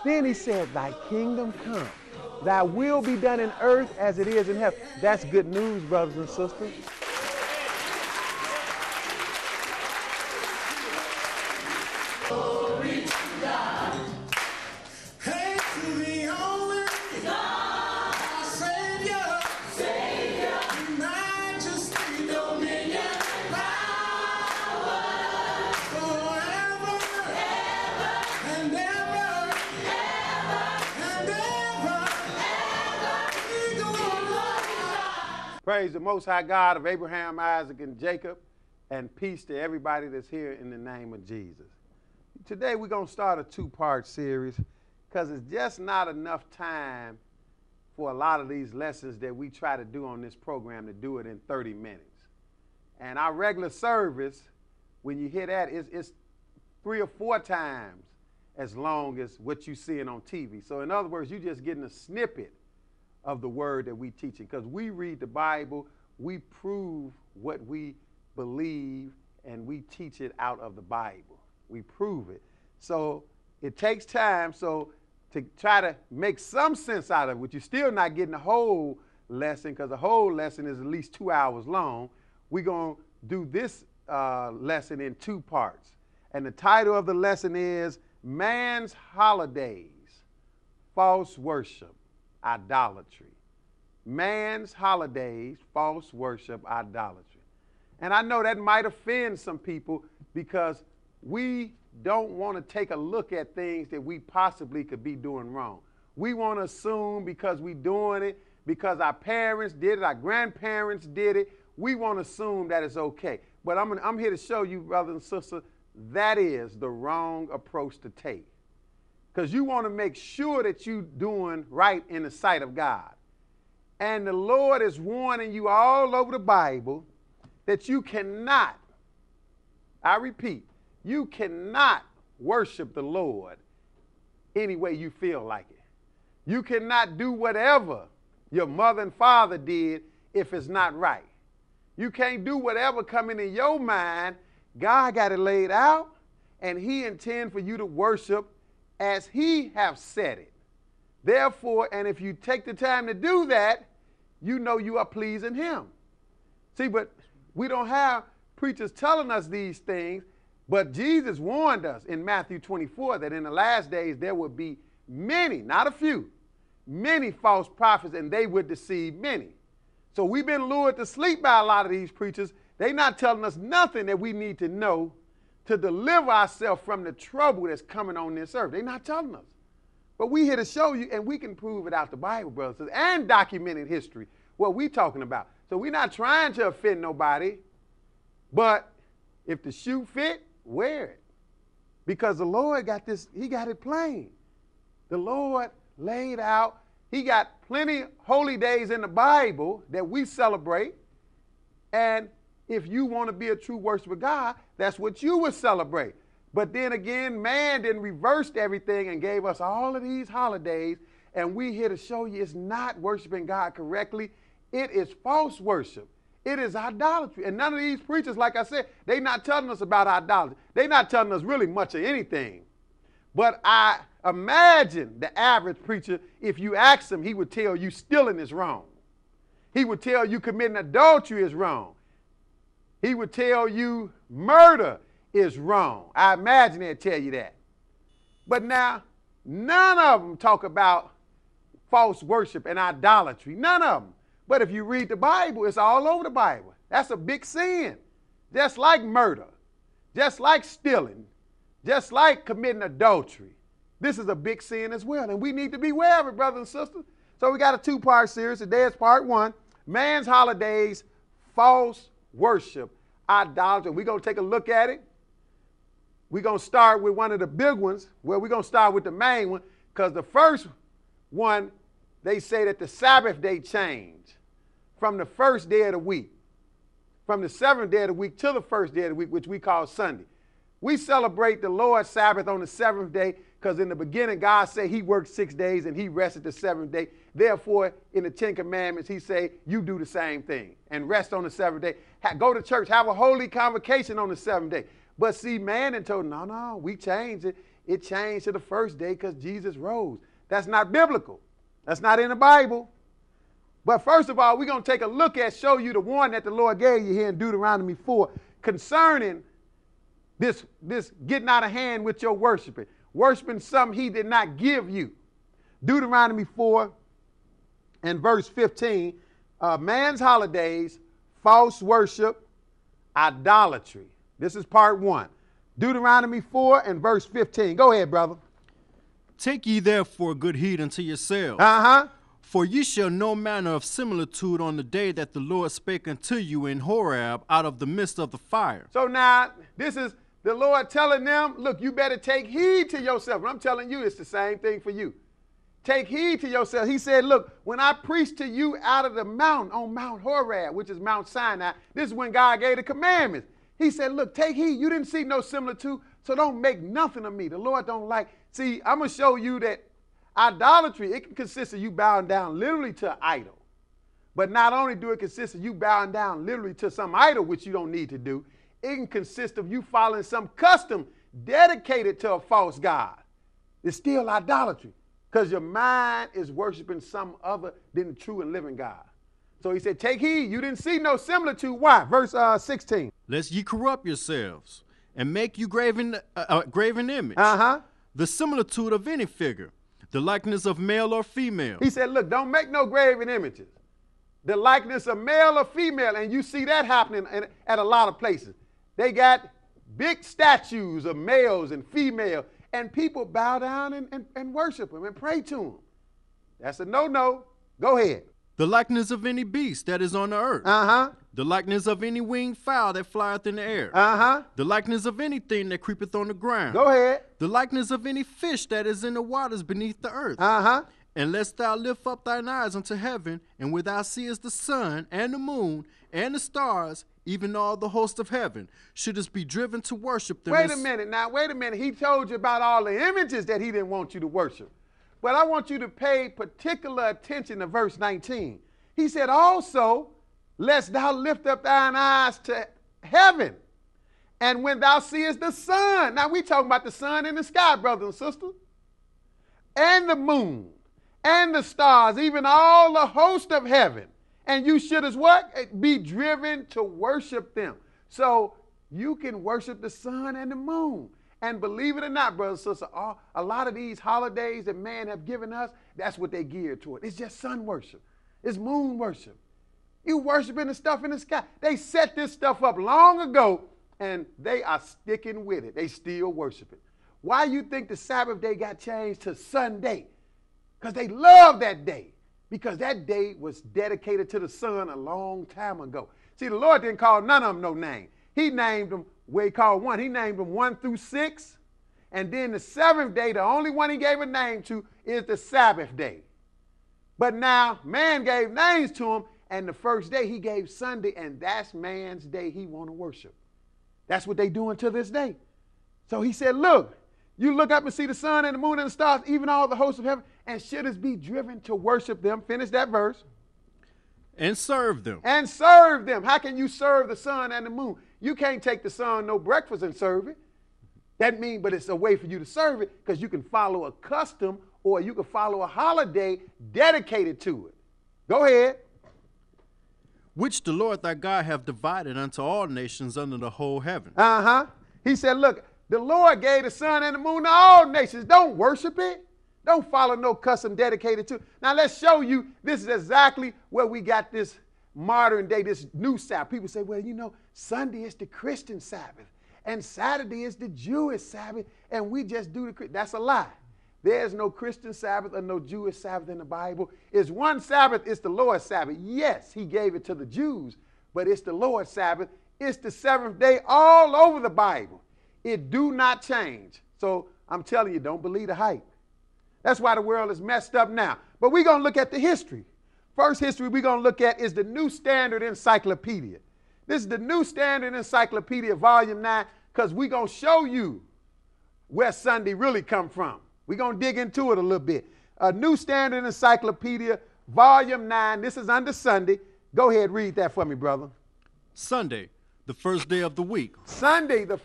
Then he said, thy kingdom come. Thy will be done in earth as it is in heaven. That's good news, brothers and sisters. Praise the Most High God of Abraham, Isaac, and Jacob, and peace to everybody that's here in the name of Jesus. Today we're going to start a two-part series because it's just not enough time for a lot of these lessons that we try to do on this program to do it in 30 minutes. And our regular service, when you hear that, it's 3 or 4 times as long as what you're seeing on TV. So in other words, you're just getting a snippet of the word that we teaching, because we read the Bible, we prove what we believe, and we teach it out of the Bible. We prove it. So it takes time. So to try to make some sense out of it, you're still not getting the whole lesson, because the whole lesson is at least 2 hours long. We're going to do this lesson in 2 parts. And the title of the lesson is Man's Holidays, False Worship, Idolatry. Man's holidays, false worship, idolatry. And I know that might offend some people because we don't want to take a look at things that we possibly could be doing wrong. We want to assume because we're doing it, because our parents did it, our grandparents did it, we want to assume that it's okay. But I'm here to show you, brothers and sisters, that is the wrong approach to take. Because you want to make sure that you're doing right in the sight of God. And the Lord is warning you all over the Bible that you cannot, I repeat, you cannot worship the Lord any way you feel like it. You cannot do whatever your mother and father did if it's not right. You can't do whatever coming in your mind. God got it laid out, and he intends for you to worship as he have said it. Therefore, and if you take the time to do that, you know you are pleasing him. See, but we don't have preachers telling us these things, but Jesus warned us in Matthew 24 that in the last days there would be many, not a few, many false prophets, and they would deceive many. So we've been lured to sleep by a lot of these preachers. They're not telling us nothing that we need to know to deliver ourselves from the trouble that's coming on this earth. They're not telling us. But we here to show you, and we can prove it out the Bible, brothers, and documented history, what we talking about. So we're not trying to offend nobody, but if the shoe fit, wear it. Because the Lord got this, he got it plain. The Lord laid out, he got plenty holy days in the Bible that we celebrate, and if you want to be a true worshiper of God, that's what you would celebrate. But then again, man then reversed everything and gave us all of these holidays, and we here to show you it's not worshiping God correctly. It is false worship. It is idolatry. And none of these preachers, like I said, they're not telling us about idolatry. They're not telling us really much of anything. But I imagine the average preacher, if you ask him, he would tell you stealing is wrong. He would tell you committing adultery is wrong. He would tell you murder is wrong. I imagine they'd tell you that. But now, none of them talk about false worship and idolatry. None of them. But if you read the Bible, it's all over the Bible. That's a big sin. Just like murder, just like stealing, just like committing adultery. This is a big sin as well. And we need to be aware of it, brothers and sisters. So we got a 2-part series. Today is part 1. Man's holidays, false worship, idolatry. We're going to take a look at it. We're going to start with one of the big ones. Well, we're going to start with the main one, because the first one, they say that the Sabbath day changed from the first day of the week, from the 7th day of the week to the first day of the week, which we call Sunday. We celebrate the Lord's Sabbath on the 7th day because in the beginning, God said he worked 6 days and he rested the 7th day. Therefore, in the 10 Commandments, he said, you do the same thing and rest on the 7th day. Go to church, have a holy convocation on the 7th day. But see, man and told, no, we changed it. it changed to the first day because Jesus rose. That's not biblical. That's not in the Bible. But first of all, we're going to take a look at, show you the warning that the Lord gave you here in Deuteronomy 4 concerning this getting out of hand with your worshiping something he did not give you. Deuteronomy 4 and verse 15, man's holidays, false worship, idolatry. This is part 1. Deuteronomy 4 and verse 15. Go ahead, brother. Take ye therefore good heed unto yourselves. For ye shall no manner of similitude on the day that the Lord spake unto you in Horeb out of the midst of the fire. So now, this is the Lord telling them, look, you better take heed to yourself. And I'm telling you, it's the same thing for you. Take heed to yourself. He said, look, when I preached to you out of the mountain on Mount Horeb, which is Mount Sinai, this is when God gave the commandments. He said, look, take heed. You didn't see no similitude, so don't make nothing of me. The Lord don't like. See, I'm going to show you that idolatry, it can consist of you bowing down literally to an idol. But not only do it consist of you bowing down literally to some idol, which you don't need to do, it can consist of you following some custom dedicated to a false god. It's still idolatry because your mind is worshiping some other than the true and living God. So he said, take heed. You didn't see no similitude. Why? Verse 16. Lest ye corrupt yourselves and make you graven image, the similitude of any figure, the likeness of male or female. He said, look, don't make no graven images. The likeness of male or female, and you see that happening at a lot of places. They got big statues of males and females, and people bow down and worship them and pray to them. That's a no-no. Go ahead. The likeness of any beast that is on the earth. The likeness of any winged fowl that flieth in the air. The likeness of anything that creepeth on the ground. Go ahead. The likeness of any fish that is in the waters beneath the earth. And lest thou lift up thine eyes unto heaven, and where thou seest the sun and the moon and the stars, even all the host of heaven, shouldest be driven to worship them. Wait a minute. He told you about all the images that he didn't want you to worship. But I want you to pay particular attention to verse 19. He said, also, lest thou lift up thine eyes to heaven, and when thou seest the sun. Now, we talking about the sun in the sky, brothers and sisters. And the moon, and the stars, even all the host of heaven. And you should as what? Be driven to worship them. So you can worship the sun and the moon. And believe it or not, brothers and sisters, a lot of these holidays that man have given us, that's what they geared toward. It's just sun worship. It's moon worship. You worshiping the stuff in the sky. They set this stuff up long ago, and they are sticking with it. They still worship it. Why you think the Sabbath day got changed to Sunday? Because they love that day. Because that day was dedicated to the sun a long time ago. See, the Lord didn't call none of them no name. He named them where he called one. He named them 1 through 6. And then the 7th day, the only one he gave a name to is the Sabbath day. But now man gave names to him, and the first day he gave Sunday, and that's man's day he want to worship. That's what they doing to this day. So he said, look, you look up and see the sun and the moon and the stars, even all the hosts of heaven, and shouldest be driven to worship them. Finish that verse. And serve them. And serve them. How can you serve the sun and the moon? You can't take the sun no breakfast and serve it. That means, but it's a way for you to serve it because you can follow a custom or you can follow a holiday dedicated to it. Go ahead. Which the Lord thy God hath divided unto all nations under the whole heaven. He said, look, the Lord gave the sun and the moon to all nations. Don't worship it. Don't follow no custom dedicated to it. Now let's show you, this is exactly where we got this modern day, this new Sabbath. People say, well, you know, Sunday is the Christian Sabbath and Saturday is the Jewish Sabbath and we just do the, that's a lie. There's no Christian Sabbath or no Jewish Sabbath in the Bible. It's one Sabbath, it's the Lord's Sabbath. Yes, he gave it to the Jews, but it's the Lord's Sabbath. It's the 7th day all over the Bible. It do not change. So I'm telling you, don't believe the hype. That's why the world is messed up now. But we're going to look at the history. First history we're going to look at is the New Standard Encyclopedia. This is the New Standard Encyclopedia, Volume 9, because we're going to show you where Sunday really come from. We're going to dig into it a little bit. A New Standard Encyclopedia, Volume 9. This is under Sunday. Go ahead, read that for me, brother. Sunday, the first day of the week. Sunday, the